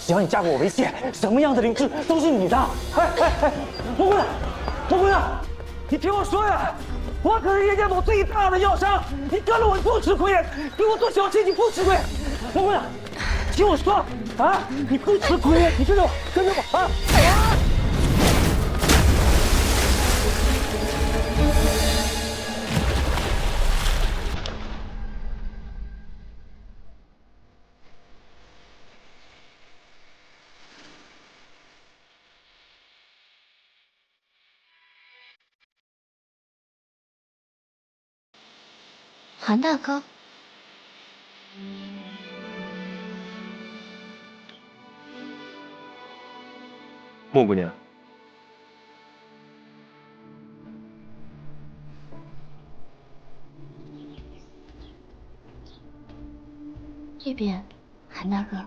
只要你嫁给我为妾，什么样的灵芝都是你的。哎，莫姑娘，莫姑娘，你听我说呀，我可是叶家堡最大的药商，你跟了我不吃亏，给我做小妾你不吃亏。莫姑娘，听我说啊，你不吃亏，你跟着我，跟着我啊！韩大哥，莫姑娘，这边，韩大哥。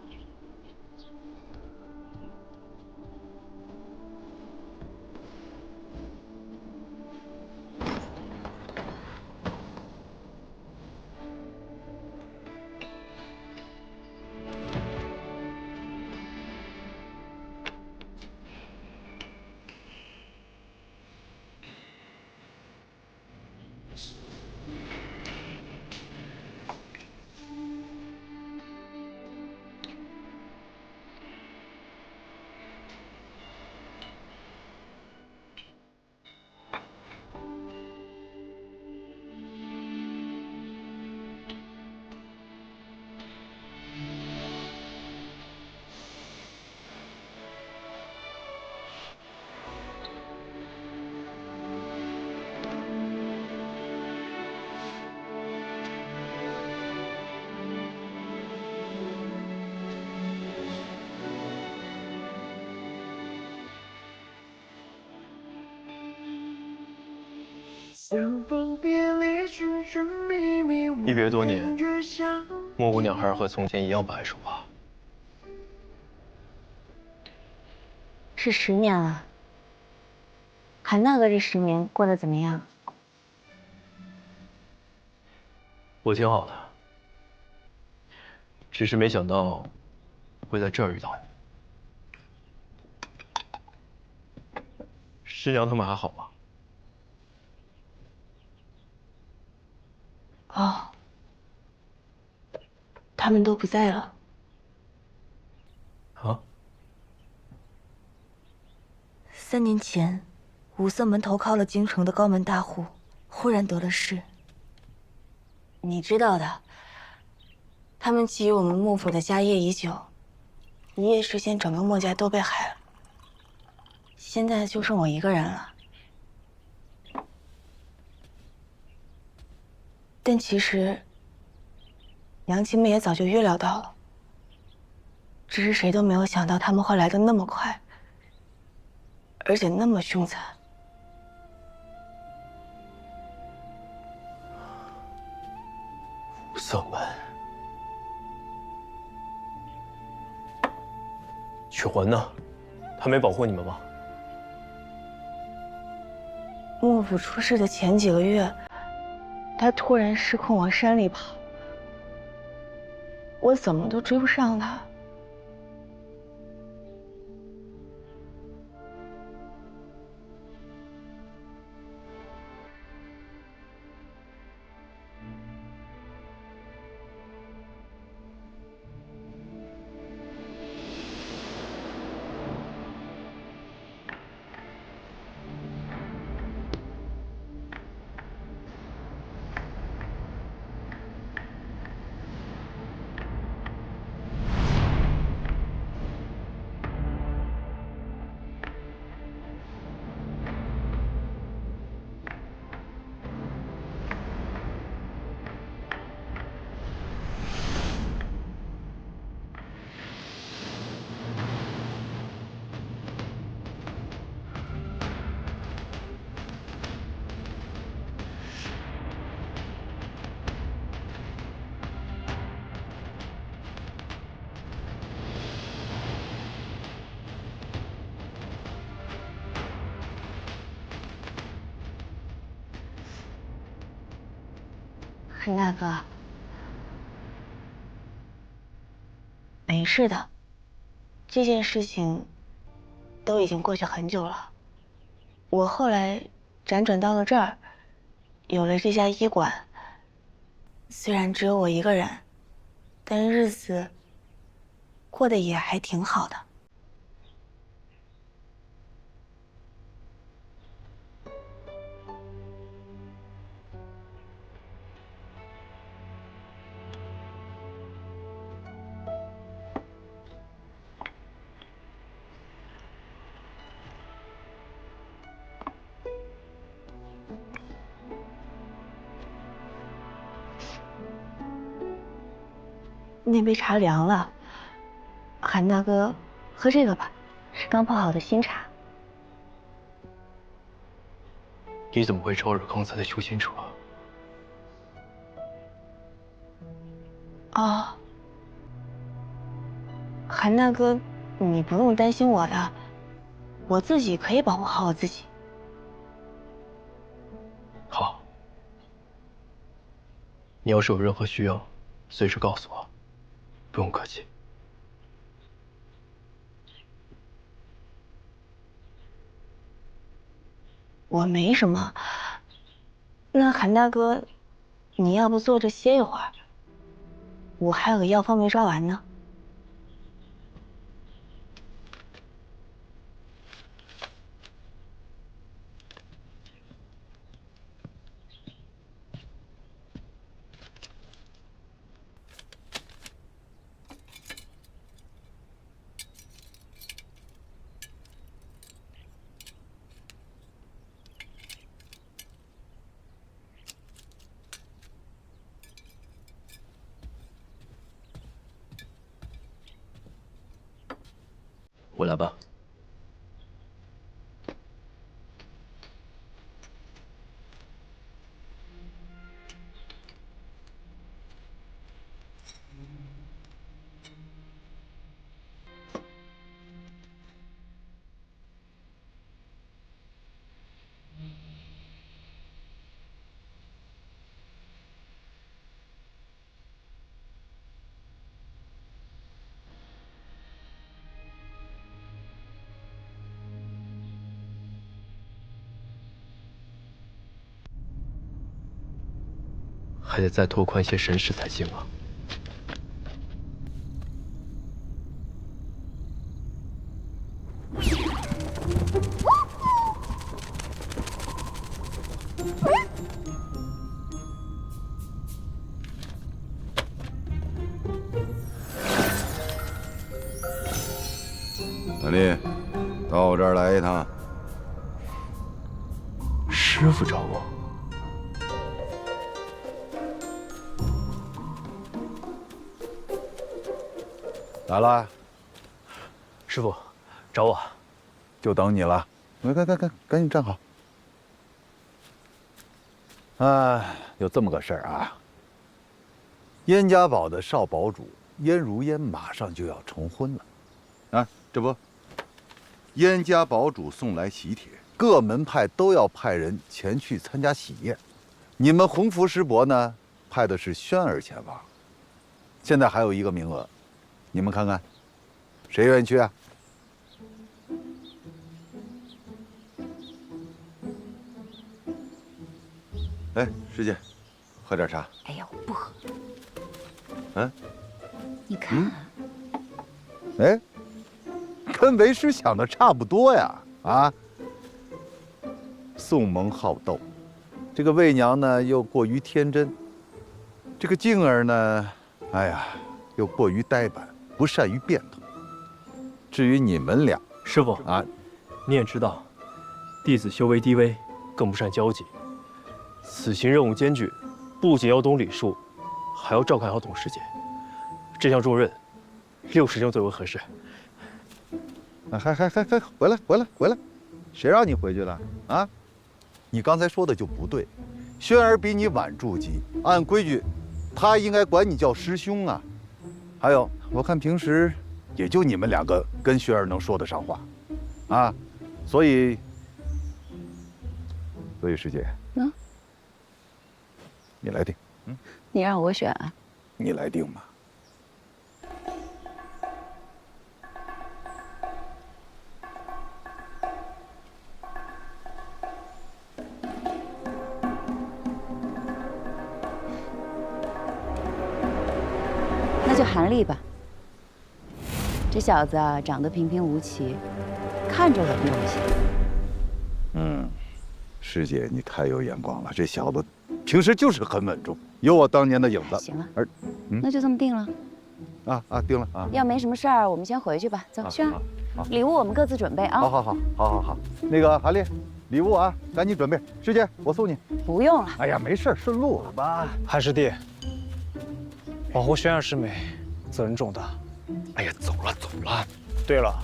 一别多年，莫姑娘还是和从前一样白首吧。是10年了，韩大哥这10年过得怎么样？我挺好的，只是没想到会在这儿遇到你。师娘他们还好吗？哦，他们都不在了。啊3年前，五色门投靠了京城的高门大户，忽然得了势。你知道的，他们觊觎我们幕府的家业已久，一夜之间整个墨家都被害了。现在就剩我一个人了。但其实，娘亲们也早就预料到了，只是谁都没有想到他们会来得那么快，而且那么凶残。五色门，曲环呢？他没保护你们吗？幕府出事的前几个月，他突然失控往山里跑，我怎么都追不上他。韩大哥，没事的，这件事情都已经过去很久了。我后来辗转到了这儿，有了这家医馆。虽然只有我一个人，但日子过得也还挺好的。那杯茶凉了，韩大哥，喝这个吧，是刚泡好的新茶。你怎么会招惹刚才的修仙者？哦，韩大哥，你不用担心我的，我自己可以保护好我自己。好，你要是有任何需要，随时告诉我，不用客气。我没什么。那韩大哥，你要不坐着歇一会儿？我还有个药方没抓完呢。我来吧。还得再拓宽些神识才行啊。小丽，到我这儿来一趟。师傅找我。来了，师傅，找我。就等你了。赶紧站好。有这么个事儿啊。燕家堡的少堡主燕如烟马上就要成婚了，啊，这不，燕家堡主送来喜帖，各门派都要派人前去参加喜宴。你们鸿福师伯呢，派的是轩儿前往。现在还有一个名额，你们看看，谁愿意去啊？哎，师姐，喝点茶。哎呀，我不喝。嗯，你看，哎，跟为师想的差不多呀！啊，宋蒙好斗，这个魏娘呢又过于天真，这个静儿呢，哎呀，又过于呆板，不善于变通。至于你们俩，师傅啊，你也知道，弟子修为低微，更不善交际。此行任务艰巨，不仅要懂礼数，还要照看好董师姐。这项重任，6师兄最为合适。还，回来！谁让你回去了啊？你刚才说的就不对。轩儿比你晚筑基，按规矩，他应该管你叫师兄啊。还有，我看平时也就你们两个跟轩儿能说得上话，啊，所以师姐，你来定。你让我选啊？你来定吧。韩立吧。这小子啊，长得平平无奇，看着稳重些。师姐，你太有眼光了，这小子平时就是很稳重，有我当年的影子。行了，嗯那就这么定了。定了啊。要没什么事儿，我们先回去吧。走，去啊。礼物我们各自准备啊。好。那个韩丽，礼物啊，赶紧准备。师姐，我送你。不用了。哎呀，没事，顺路了吧？韩师弟，保护轩儿师妹，责任重大。哎呀，走了。对了，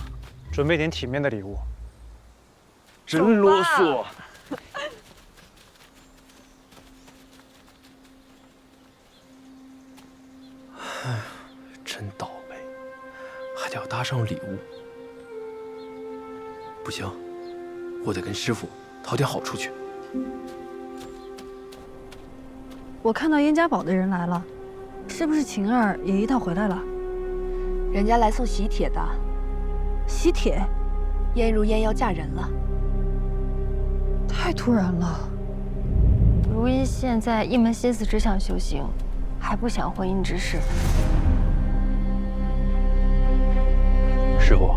准备点体面的礼物。真啰嗦。唉，真倒霉，还得要搭上礼物。不行，我得跟师傅讨点好处去。我看到燕家堡的人来了，是不是晴儿也一道回来了？人家来送喜帖的，喜帖，燕如烟要嫁人了。太突然了。如烟现在一门心思只想修行，还不想婚姻之事。师傅，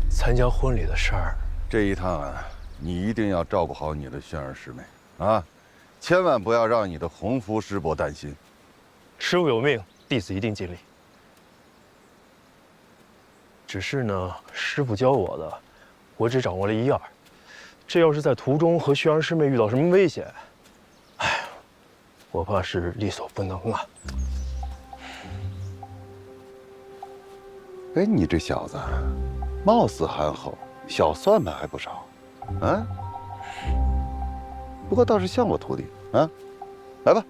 参加婚礼的事儿，这一趟啊，你一定要照顾好你的轩儿师妹啊，千万不要让你的红夫师伯担心。师傅有命，弟子一定尽力。只是呢，师傅教我的，我只掌握了一二。这要是在途中和轩儿师妹遇到什么危险，哎，我怕是力所不能啊。哎，你这小子，貌似憨厚，小算盘还不少，啊？不过倒是像我徒弟啊，来吧。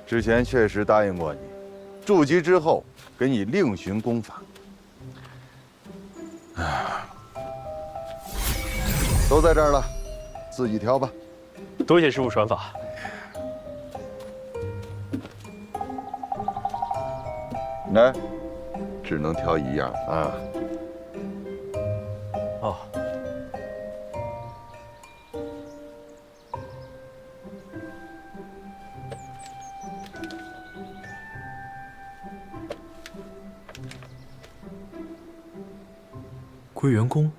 之前确实答应过你，筑基之后给你另寻功法。都在这儿了，自己挑吧。多谢师傅传法。来，只能挑一样啊。哦。归元功、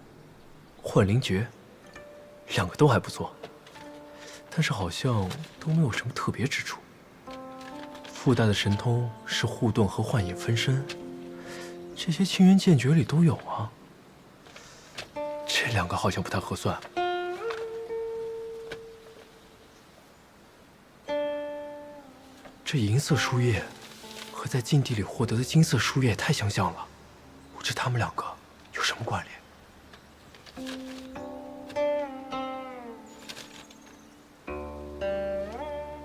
幻灵诀，两个都还不错，但是好像都没有什么特别之处。附带的神通是护盾和幻影分身，这些清源剑诀里都有啊。这两个好像不太合算。这银色书页和在禁地里获得的金色书页也太相像了，不知他们两个有什么关联？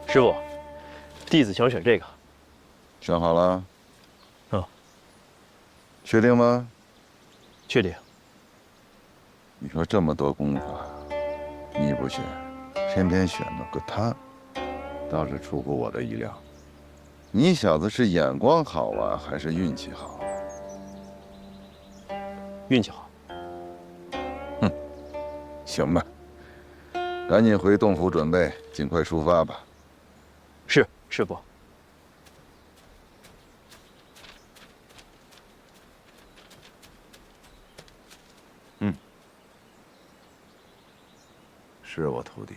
师傅，弟子想选这个。选好了？啊。确定吗？确定。你说这么多功法，你不选，偏偏选了个他，倒是出乎我的意料。你小子是眼光好啊，还是运气好？运气好。行吧，赶紧回洞府准备，尽快出发吧。是，师傅。是我徒弟。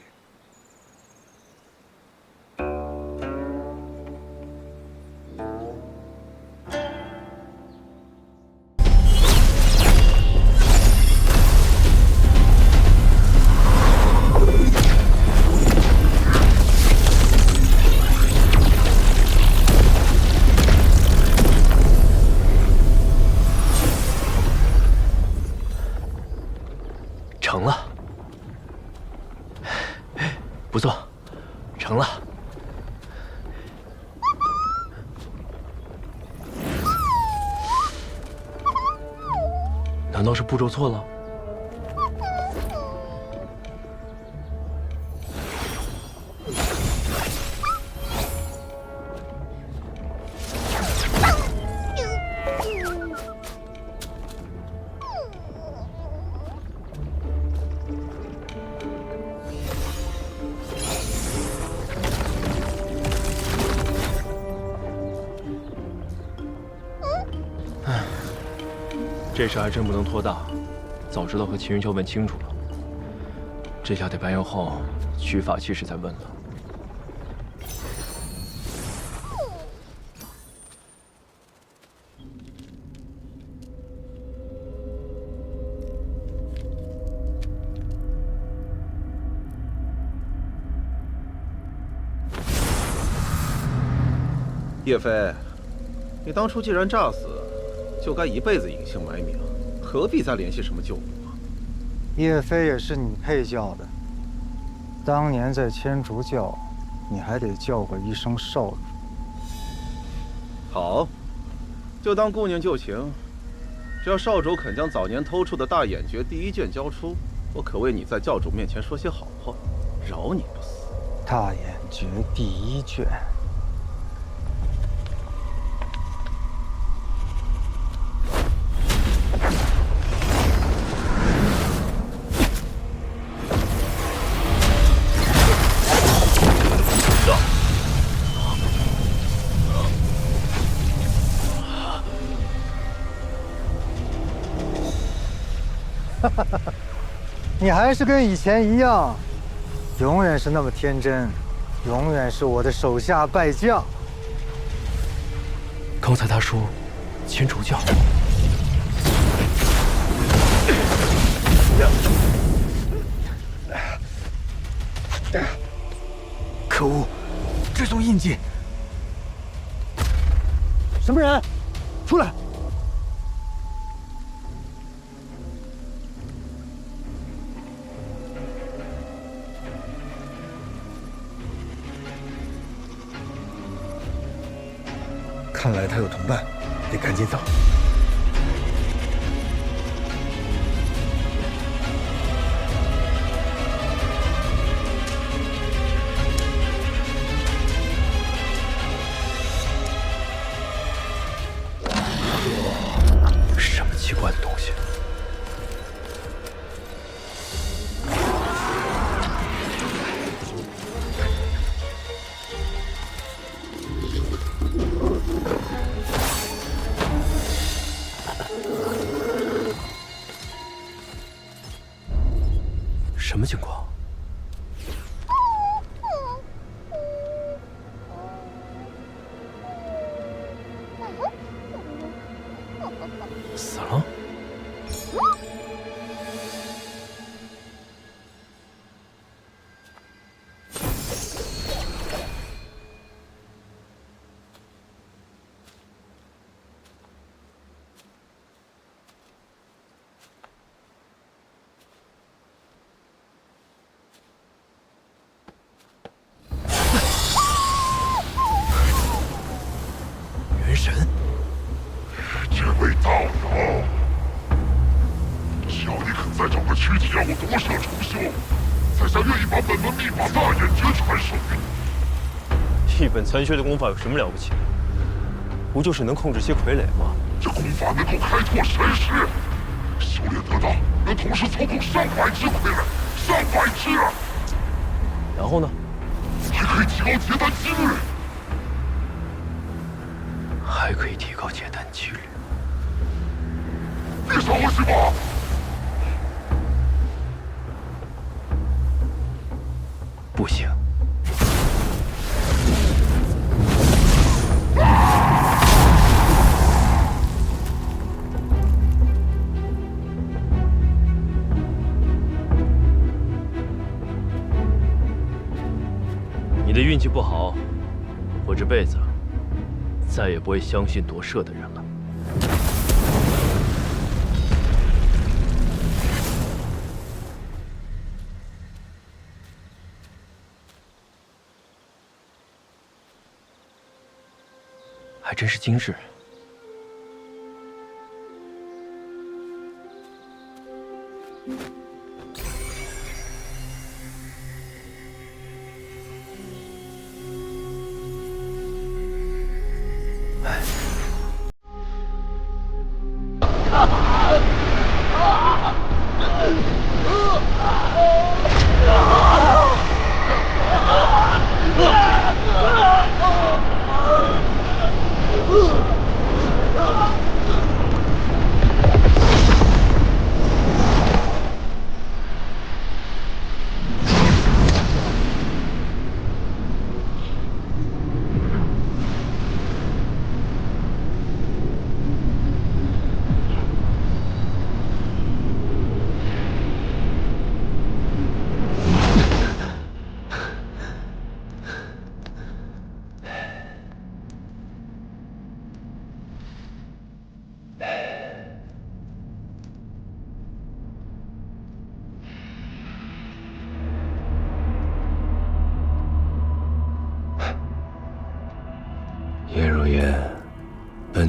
成了，不错，成了。难道是步骤错了？这事还真不能拖大，早知道和秦云秋问清楚了。这下得白云浩取法器时再问了。叶飞，你当初既然诈死，就该一辈子隐姓埋名，何必再联系什么救母啊？叶飞也是你配叫的，当年在千竹教，你还得叫过一声少主。好，就当顾念旧情。只要少主肯将早年偷出的大眼诀第一卷交出，我可为你在教主面前说些好话，饶你不死。大眼诀第一卷。你还是跟以前一样，永远是那么天真，永远是我的手下败将。刚才他说千竹教，可恶，这种印记！什么人？出来！看来他有同伴，得赶紧走。什么奇怪的东西？什么情况？死了？元神，这位道友，只要你肯再找个躯体让我夺舍重修，在下愿意把本门秘法大眼诀传授给你。一本残缺的功法有什么了不起？不就是能控制些傀儡吗？这功法能够开拓神识，修炼得当，能同时操控上百只傀儡，300只啊！然后呢？还可以提高结丹几率。还可以提高结丹几率。别杀我行吗？不行。你的运气不好，我这辈子再也不会相信夺舍的人了。还真是精致。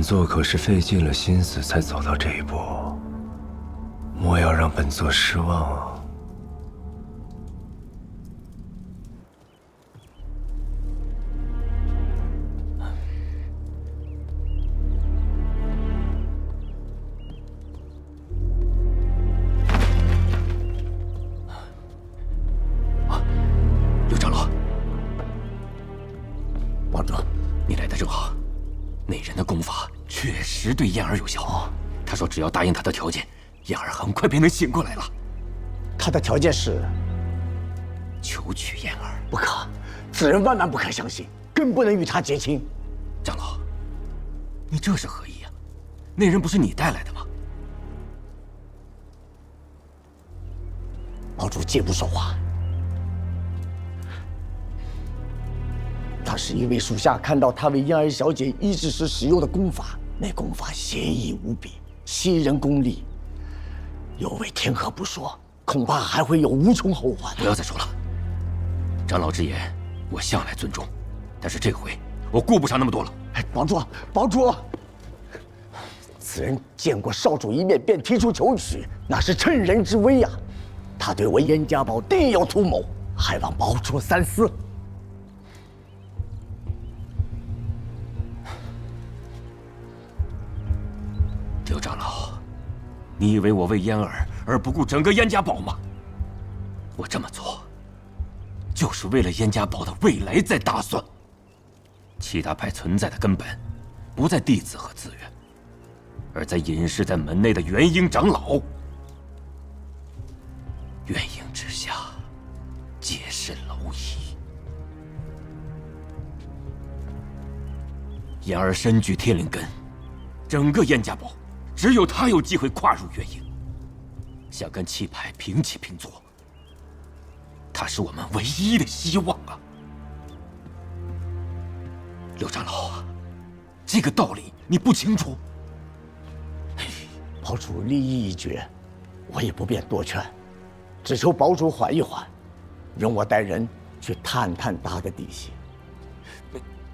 本座可是费尽了心思才走到这一步，莫要让本座失望啊！刘长老，王主，你来的正好。那人的功法确实对燕儿有效。他说只要答应他的条件，燕儿很快便能醒过来了。他的条件是求娶燕儿。不可，此人万万不可相信，更不能与他结亲。长老，你这是何意啊？那人不是你带来的吗？堡主借不说话。当时一位属下看到他为燕儿小姐医治时使用的功法，那功法邪异无比，吸人功力，有违天和不说，恐怕还会有无穷后患。不要再说了，长老之言我向来尊重，但是这回我顾不上那么多了。堡主，堡主，此人见过少主一面便提出求娶，那是趁人之危呀！他对我燕家堡定有图谋，还望堡主三思。刘长老，你以为我为燕儿而不顾整个燕家堡吗？我这么做，就是为了燕家堡的未来在打算。七大派存在的根本，不在弟子和资源，而在隐士在门内的元婴长老。元婴之下，皆是蝼蚁。燕儿身具天灵根，整个燕家堡只有他有机会跨入元婴，想跟七派平起平坐，他是我们唯一的希望啊！刘长老，这个道理你不清楚？堡主立意已决，我也不便多劝，只求堡主缓一缓，容我带人去探探他的底细。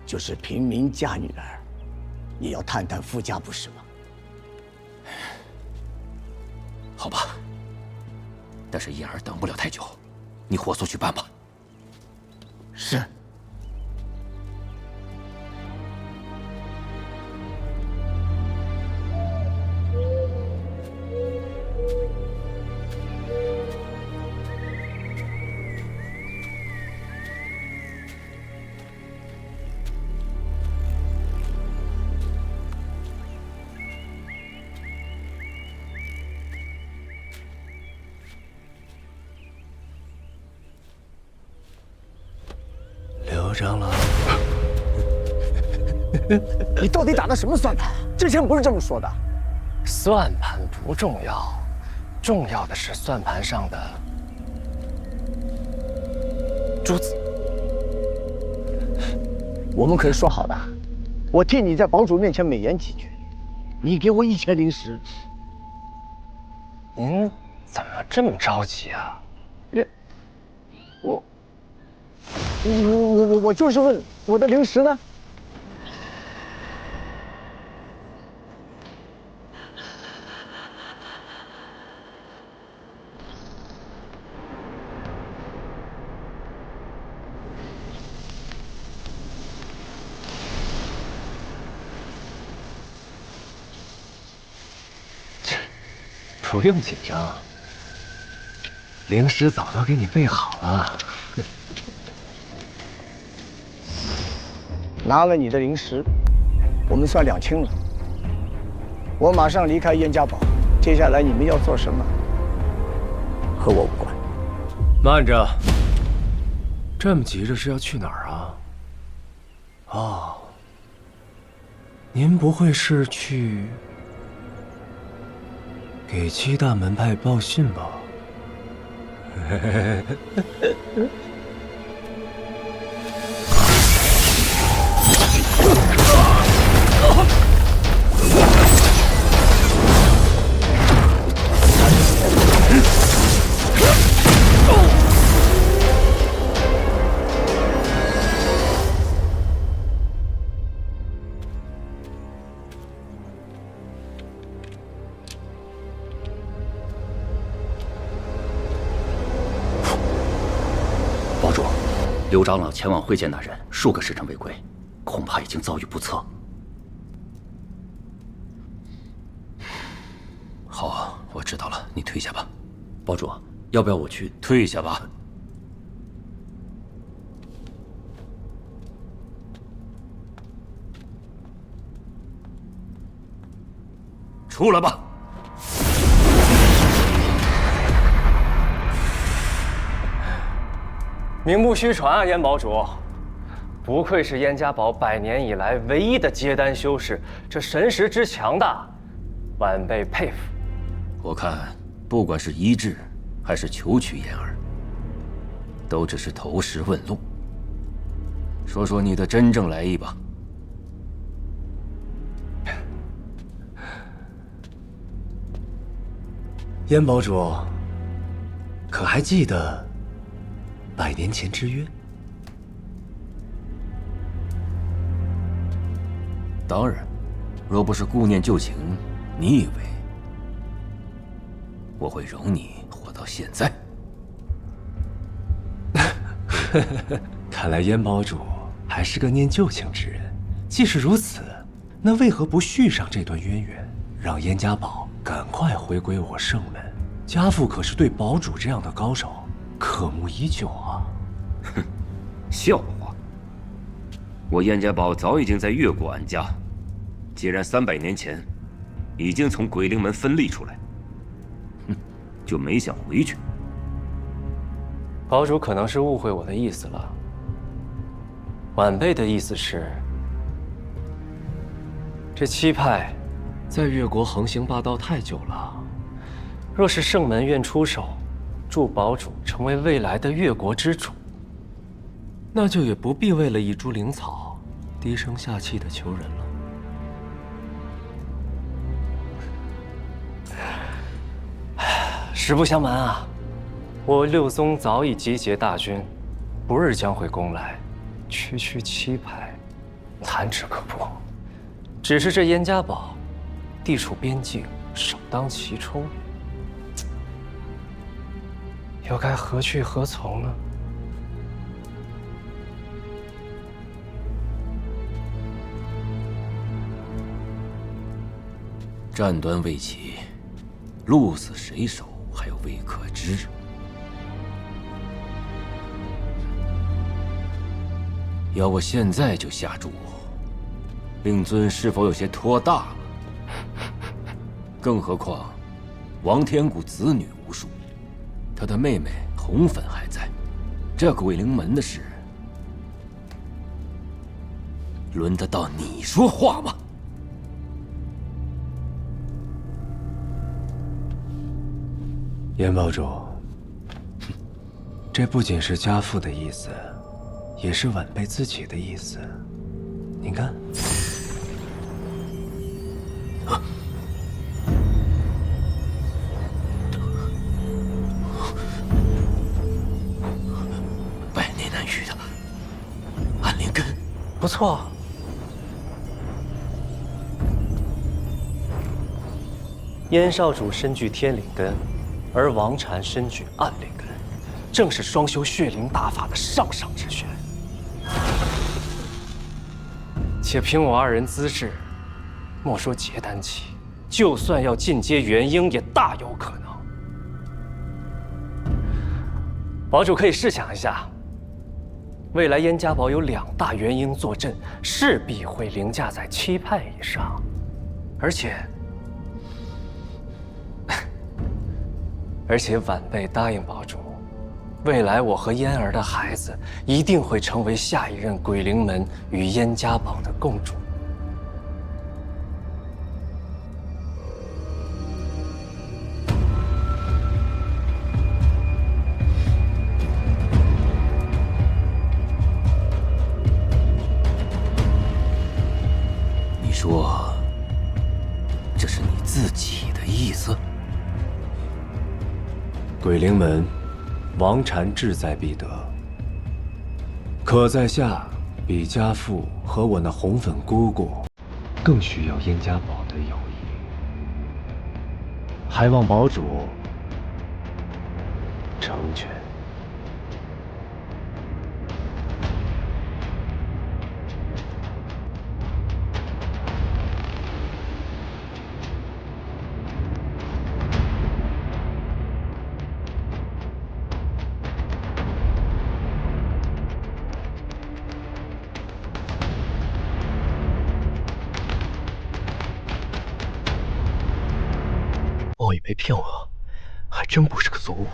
就是平民嫁女儿，也要探探夫家，不是吗？好吧，但是燕儿等不了太久，你火速去办吧。是。刘长老，你到底打的什么算盘？之前不是这么说的。算盘不重要，重要的是算盘上的珠子。我们可是说好的，我替你在堡主面前美言几句，你给我1000灵石。您怎么这么着急啊？我就是问我的灵石呢？不用紧张，灵石早都给你备好了。拿了你的灵石，我们算两清了。我马上离开燕家堡，接下来你们要做什么，和我无关。慢着，这么急着是要去哪儿啊？哦，您不会是去给七大门派报信吧？刘长老前往会见那人数个时辰未归，恐怕已经遭遇不测。好，我知道了，你退下吧。堡主，要不要我去？退下吧。出来吧。名不虚传啊，燕堡主，不愧是燕家堡100年以来唯一的结丹修士，这神识之强大，晚辈佩服。我看，不管是医治，还是求取燕儿，都只是投石问路。说说你的真正来意吧。燕堡主，可还记得100年前之约？当然，若不是顾念旧情，你以为我会容你活到现在？看来燕堡主还是个念旧情之人。既是如此，那为何不续上这段渊源，让燕家堡赶快回归我圣门？家父可是对堡主这样的高手渴慕已久啊！哼，笑话！我燕家堡早已经在越国安家，既然300年前已经从鬼灵门分立出来，就没想回去。堡主可能是误会我的意思了。晚辈的意思是，这七派在越国横行霸道太久了。若是圣门愿出手，助堡主成为未来的越国之主，那就也不必为了一株灵草低声下气的求人了。实不相瞒啊，我六宗早已集结大军，不日将回宫来，区区七派，弹指可破。只是这燕家堡地处边境，首当其冲，又该何去何从呢？战端未起，鹿死谁手还未可知。要我现在就下注，令尊是否有些拖大了？更何况，王天谷子女无数，他的妹妹红粉还在，这鬼灵门的事，轮得到你说话吗？燕堡主，这不仅是家父的意思，也是晚辈自己的意思。您看，百年难遇的安灵根，不错。燕少主身具天灵根，而王禅身具暗灵根，正是双修血灵大法的上上之选。且凭我二人资质，莫说结丹期，就算要进阶元婴，也大有可能。堡主可以试想一下，未来燕家堡有2大元婴坐镇，势必会凌驾在7派以上，而且晚辈答应堡主，未来我和嫣儿的孩子一定会成为下一任鬼灵门与燕家堡的共主。你说，这是你自己的意思？鬼灵门，王禅志在必得，可在下比家父和我那红粉姑姑更需要燕家堡的友谊，还望堡主成全。我以为骗我，还真不是个俗物。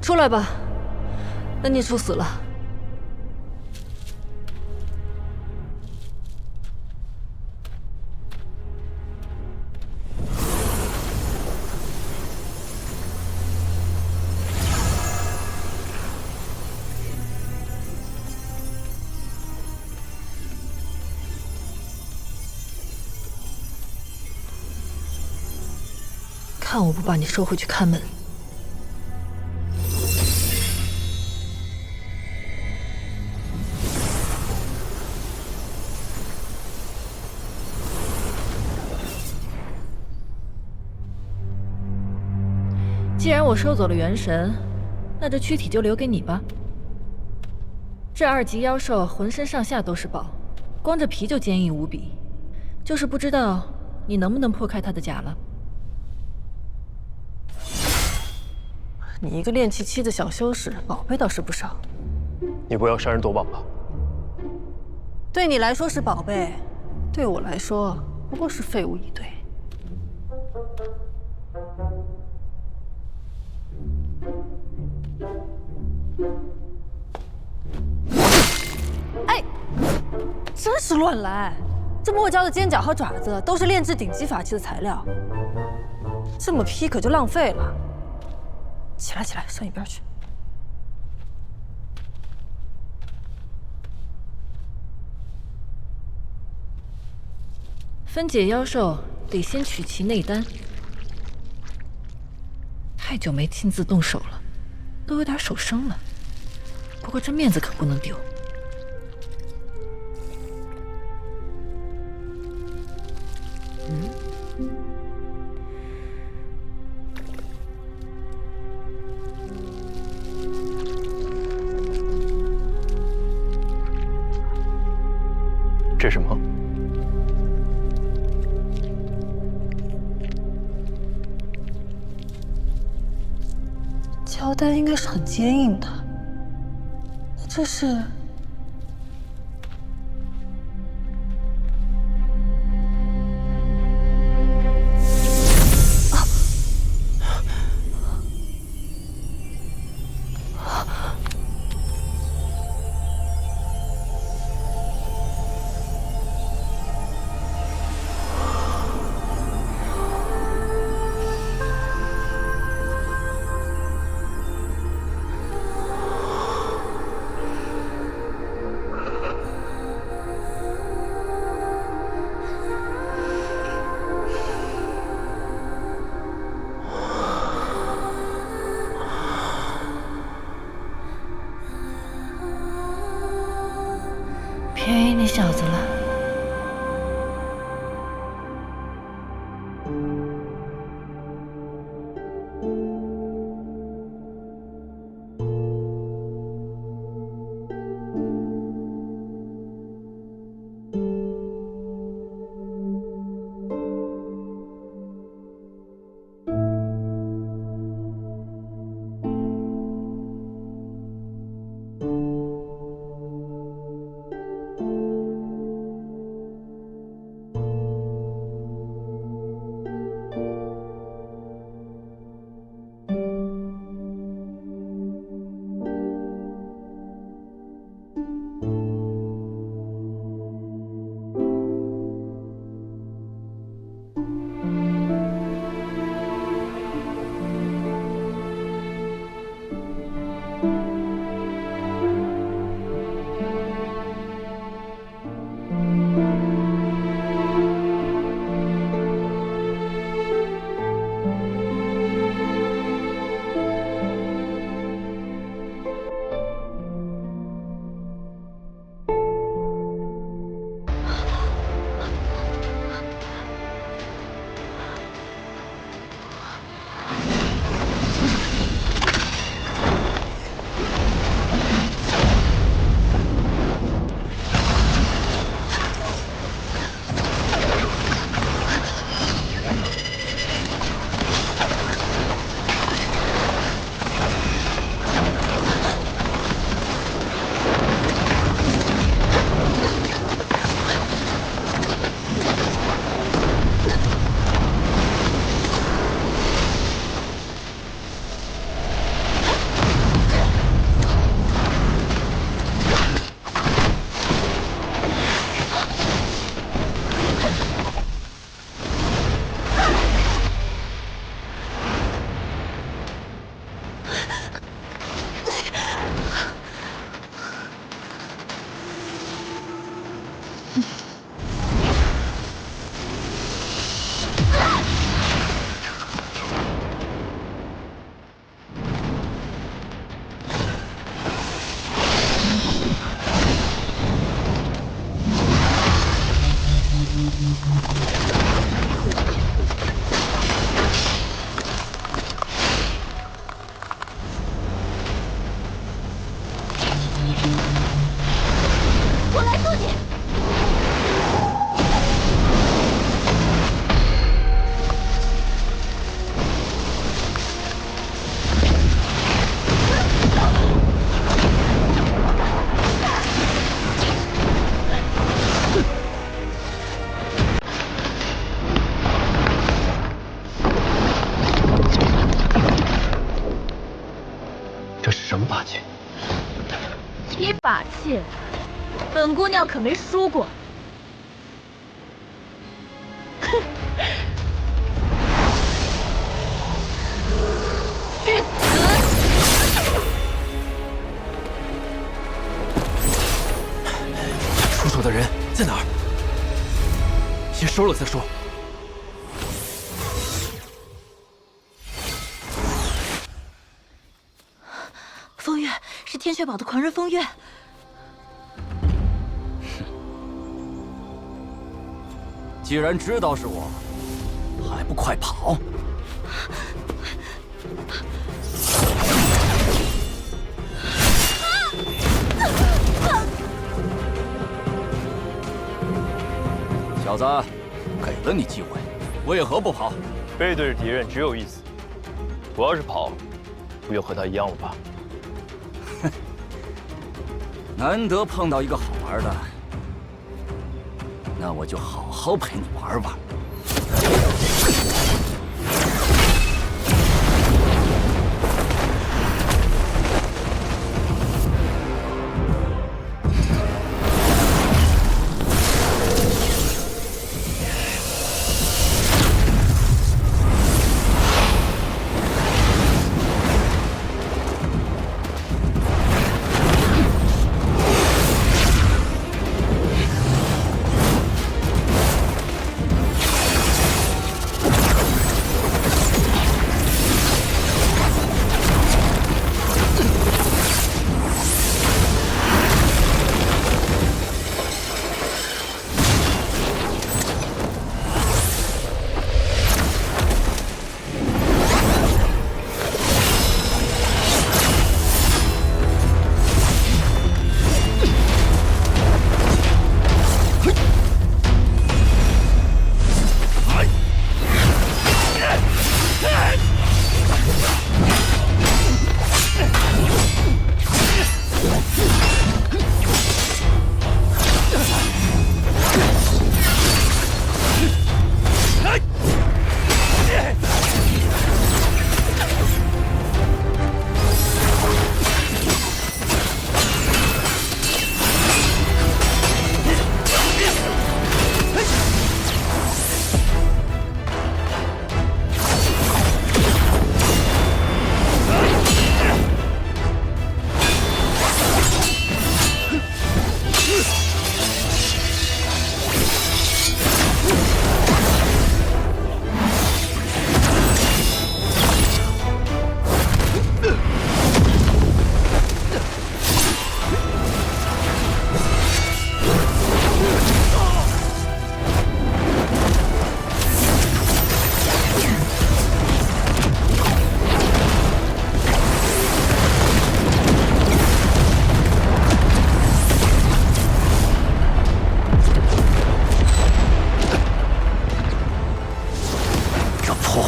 出来吧，恩妮初死了。看我不把你收回去看门！既然我收走了元神，那这躯体就留给你吧。这2级妖兽浑身上下都是宝，光这皮就坚硬无比，就是不知道你能不能破开它的甲了。你一个炼气期的小修士，宝贝倒是不少。你不要杀人夺宝了。对你来说是宝贝，对我来说不过是废物一堆。哎，真是乱来！这墨蛟的尖角和爪子都是炼制顶级法器的材料，这么劈可就浪费了。起来，起来，上一边去。分解妖兽得先取其内丹，太久没亲自动手了，都有点手生了。不过这面子可不能丢。这是什么？胶丹应该是很坚硬的，这是……便宜你小子了。我来救你！这是什么把戏？一把气，本姑娘可没输过。哼！去死！出手的人在哪儿？先收了再说。风月是天血堡的狂人风月。既然知道是我，还不快跑！小子，给了你机会，为何不跑？背对着敌人只有一死，我要是跑，不就和他一样了吧？难得碰到一个好玩的，那我就好好陪你玩玩。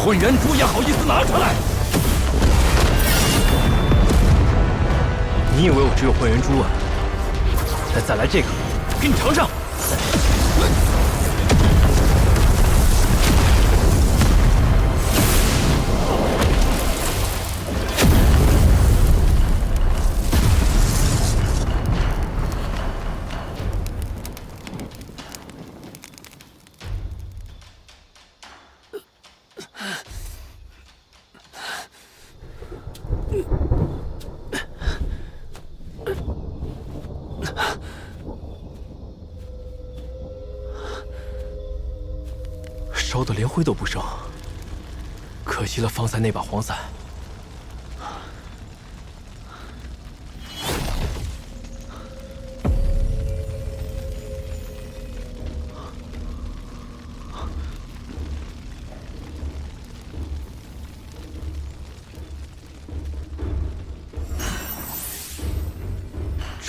混元珠也好意思拿出来？你以为我只有混元珠啊？那再来这个，给你尝尝。烧得连灰都不剩，可惜了方才那把黄伞。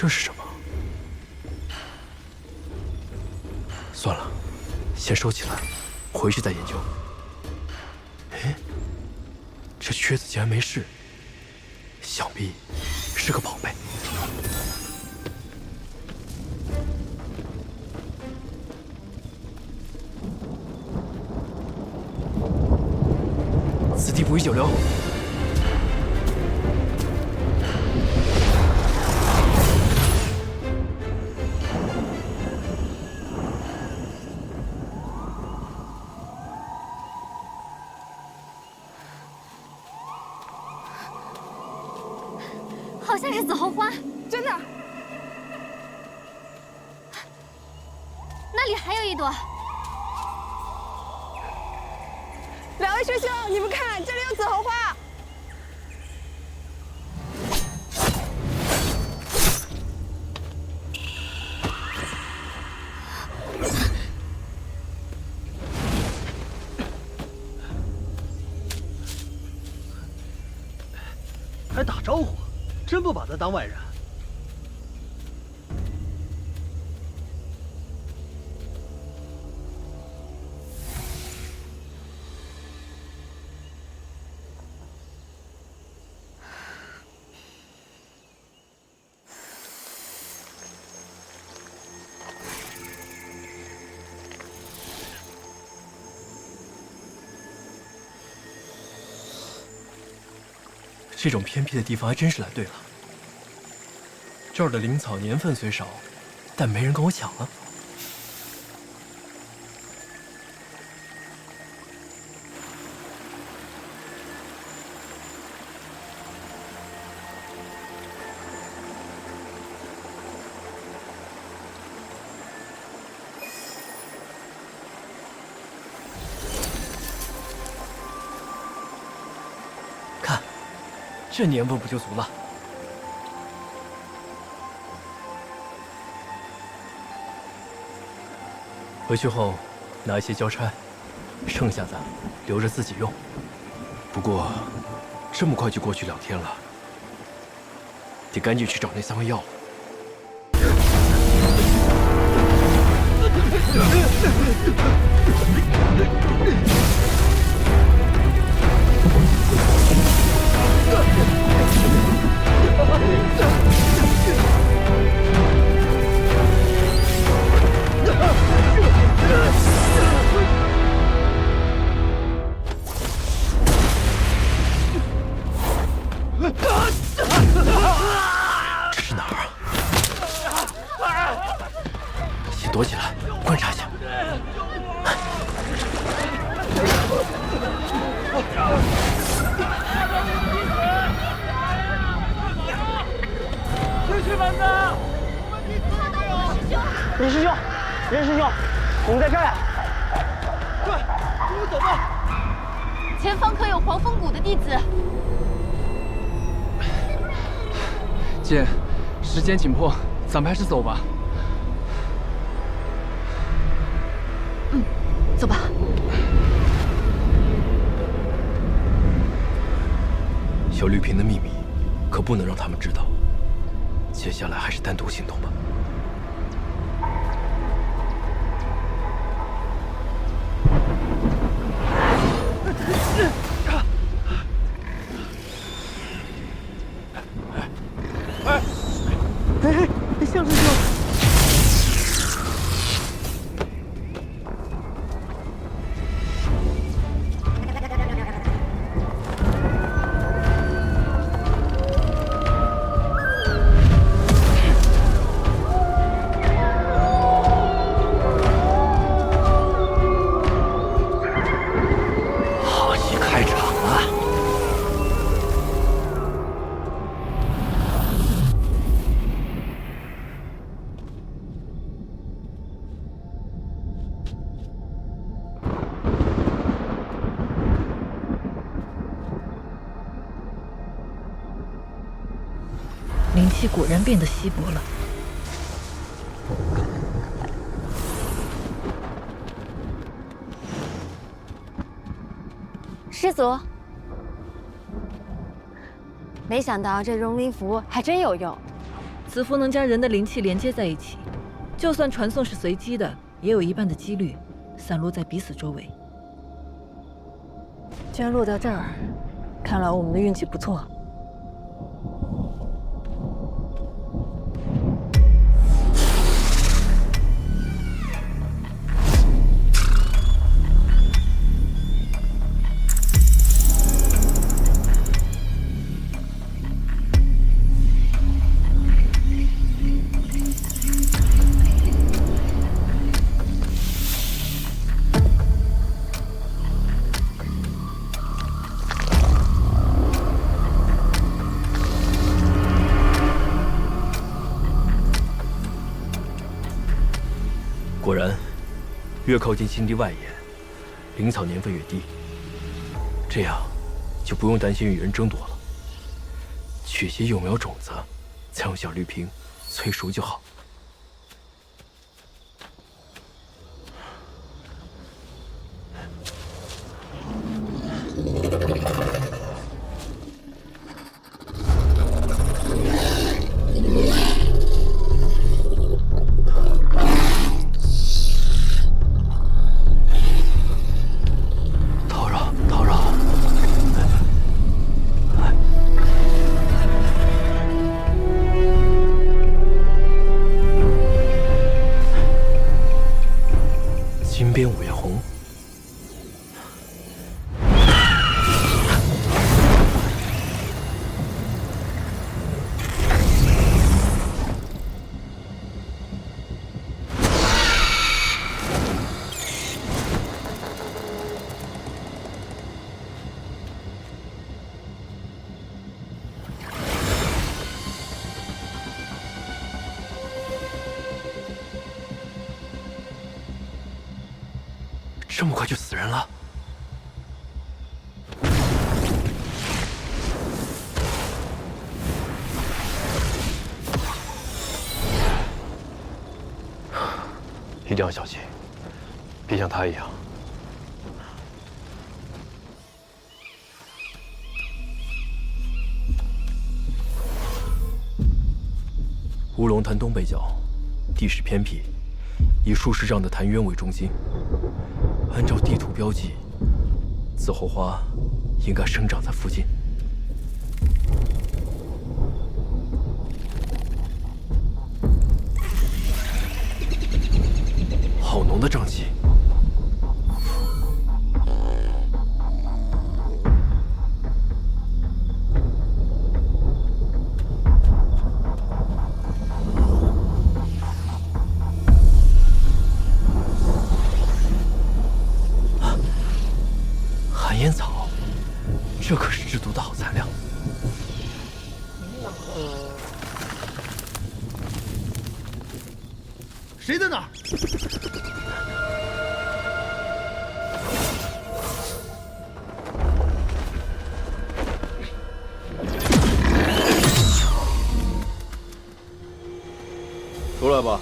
这是什么？算了，先收起来，回去再研究。哎，这靴子竟然没事，想必是个宝贝。此地不宜久留。好像是紫红花，真的。那里还有一朵。两位师兄，你们看，这里有紫红花。还打招呼，真不把他当外人。这种偏僻的地方还真是来对了。这儿的灵草年份虽少，但没人跟我抢了。这年份不就足了？回去后拿一些交差，剩下的留着自己用。不过，这么快就过去2天了，得赶紧去找那3味药了。这是哪儿啊？先躲起来，观察一下。去板子！李师兄，任师兄，我们在这儿。对，跟我走吧。前方可有黄风谷的弟子。姐，时间紧迫，咱们还是走吧。走吧。小绿瓶的秘密，可不能让他们知道。接下来还是单独行动吧。向师兄。灵气果然变得稀薄了。师祖，没想到这融灵符还真有用，此符能将人的灵气连接在一起，就算传送是随机的，也有一半的几率散落在彼此周围。居然落到这儿，看来我们的运气不错。果然，越靠近心地外沿，灵草年份越低。这样，就不用担心与人争夺了。取些幼苗种子，再用小绿瓶催熟就好。金边五叶红，这么快就死人了？一定要小心，别像他一样。乌龙潭东北角，地势偏僻，以数十丈的潭渊为中心。按照地图标记，紫红花应该生长在附近。好浓的瘴气！寒烟草，这可是制毒的好材料。谁在那儿？出来吧，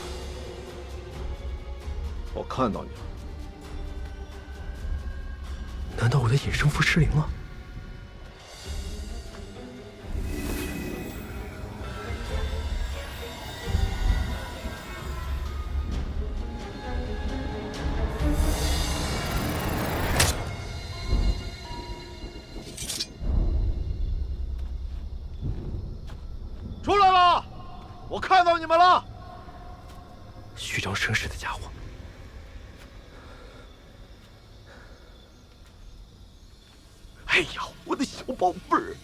我看到你了。难道我的隐身符失灵了？出来了，我看到你们了。虚张声势的家伙！哎呀，我的小宝贝儿！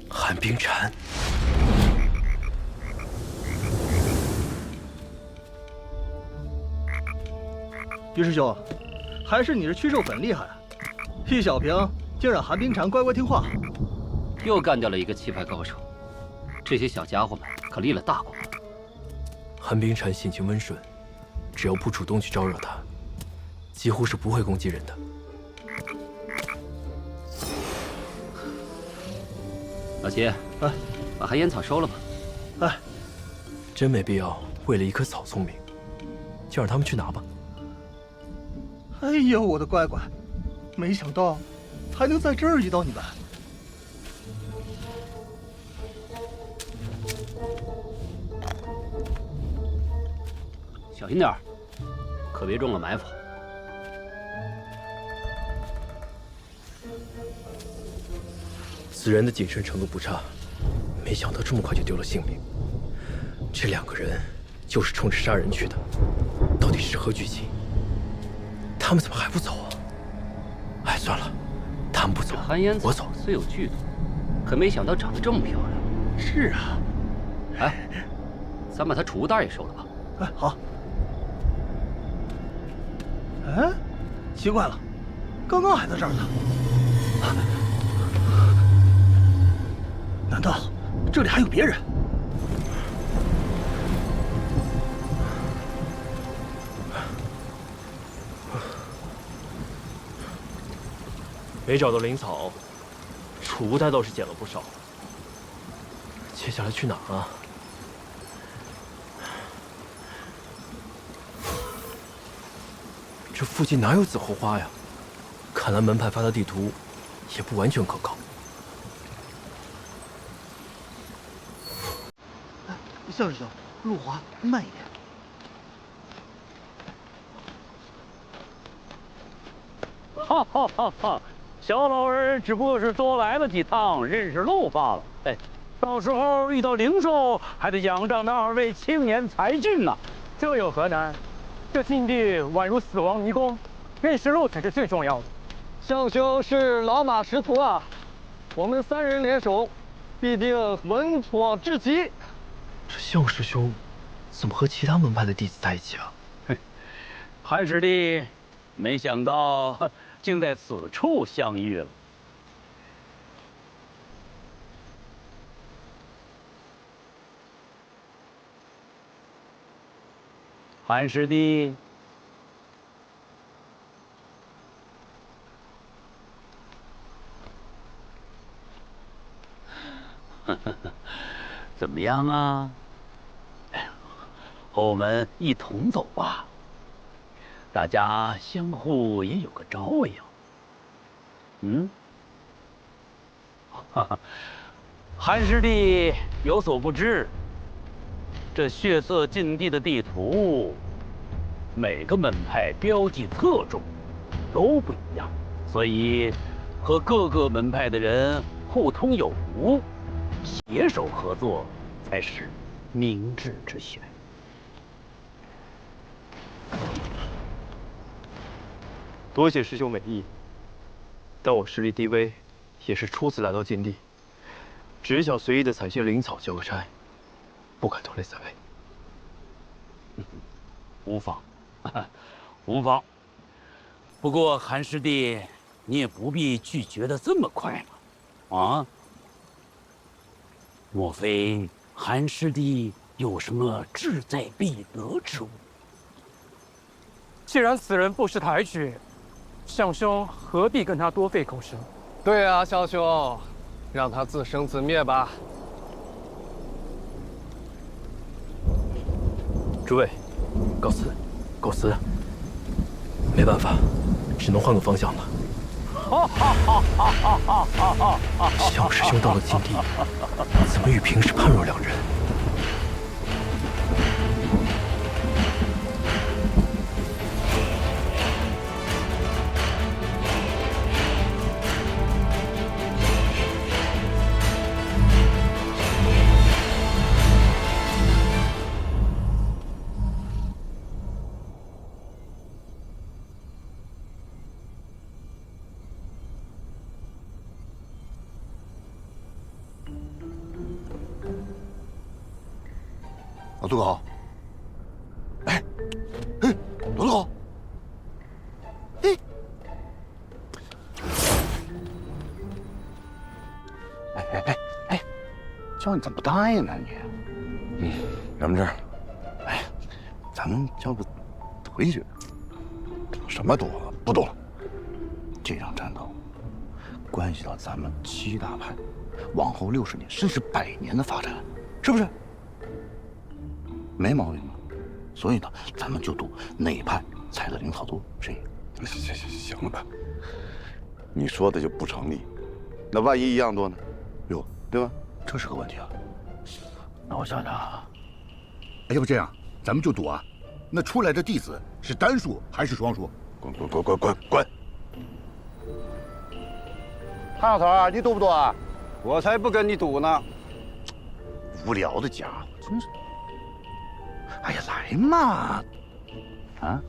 寒冰蝉，于师兄，还是你这驱兽粉厉害啊！一小瓶竟让寒冰蝉乖乖听话，又干掉了一个气派高手。这些小家伙们可立了大功。寒冰蝉性情温顺，只要不主动去招惹它，几乎是不会攻击人的。老齐，哎，把寒烟草收了吧。哎，真没必要为了一棵草聪明，就让他们去拿吧。哎呦，我的乖乖，没想到还能在这儿遇到你们。小心点儿，可别中了埋伏。此人的谨慎程度不差，没想到这么快就丢了性命。这2个人就是冲着杀人去的，到底是何居心？他们怎么还不走啊？哎，算了，他们不走，寒烟我走。虽有剧毒，可没想到长得这么漂亮。是啊，哎，咱把他储物袋也收了吧。哎，好。哎，奇怪了，刚刚还在这儿呢。难道这里还有别人？没找到灵草，储物袋倒是捡了不少。接下来去哪儿啊？这附近哪有紫后花呀？看来门派发的地图也不完全可靠。小师兄，路滑，慢一点。哈哈哈哈！小老儿只不过是多来了几趟，认识路罢了。哎，到时候遇到灵兽，还得仰仗那2位青年才俊呢。这有何难？这禁地宛如死亡迷宫，认识路才是最重要的。向兄是老马识途啊！我们3人联手，必定稳闯至极。这向师兄怎么和其他门派的弟子在一起啊？韩师弟，没想到竟在此处相遇了。韩师弟，怎么样啊？和我们一同走吧，大家相互也有个照应。嗯，哈哈，韩师弟有所不知，这血色禁地的地图，每个门派标记侧重都不一样，所以和各个门派的人互通有无，携手合作才是明智之选。多谢师兄美意，但我实力低微，也是初次来到禁地，只想随意的采些灵草交个差，不敢拖累3位。无妨，无妨。不过韩师弟，你也不必拒绝的这么快嘛。啊？莫非韩师弟有什么志在必得之物？既然此人不识抬举，向兄何必跟他多费口舌？对啊，向兄，让他自生自灭吧。诸位，告辞，告辞。没办法，只能换个方向了。向师兄到了禁地，怎么与平时判若两人？老杜好，哎，老杜好，哎，叫你怎么不答应呢你？杨明志，哎，咱们要不回去？什么赌了？不赌了。这场战斗关系到咱们7大派往后60年甚至100年的发展，是不是？没毛病吧？所以呢，咱们就赌哪派采的灵草多，谁赢行了吧？你说的就不成立，那万一一样多呢？哟，对吧？这是个问题啊。那我想想啊，要不这样，咱们就赌啊，那出来的弟子是单数还是双数？滚！潘老头，你赌不赌啊？我才不跟你赌呢！无聊的家伙，真是。哎呀，来嘛！啊！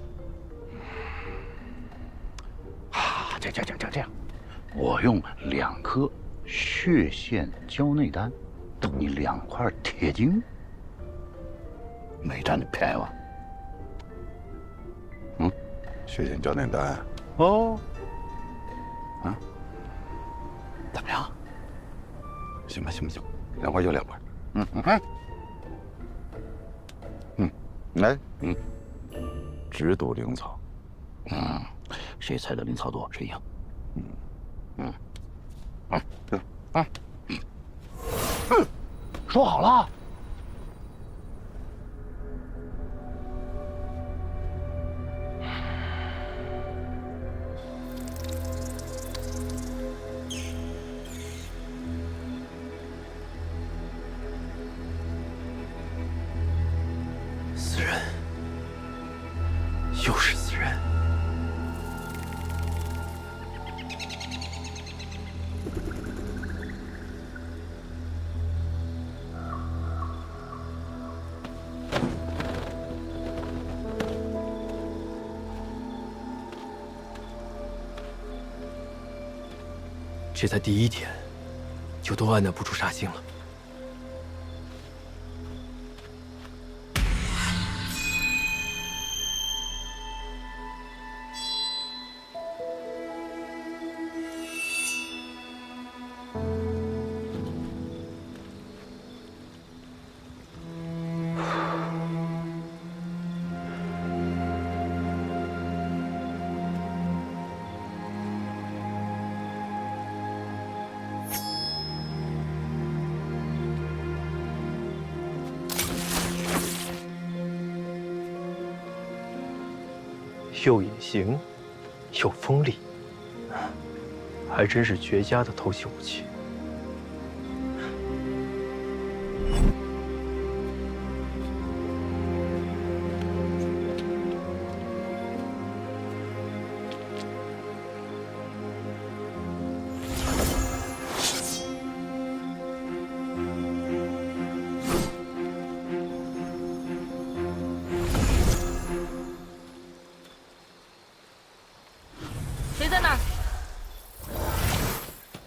这样，我用2颗血线胶内丹等你2块铁晶，没占你便宜吧？血线胶内丹。哦。啊？怎么样？行吧，2块就2块。来，只赌灵草。谁猜的灵草多，谁赢。说好了。死人，又是死人。这才第1天，就都按捺不住杀心了。又隐形，又锋利，还真是绝佳的偷袭武器。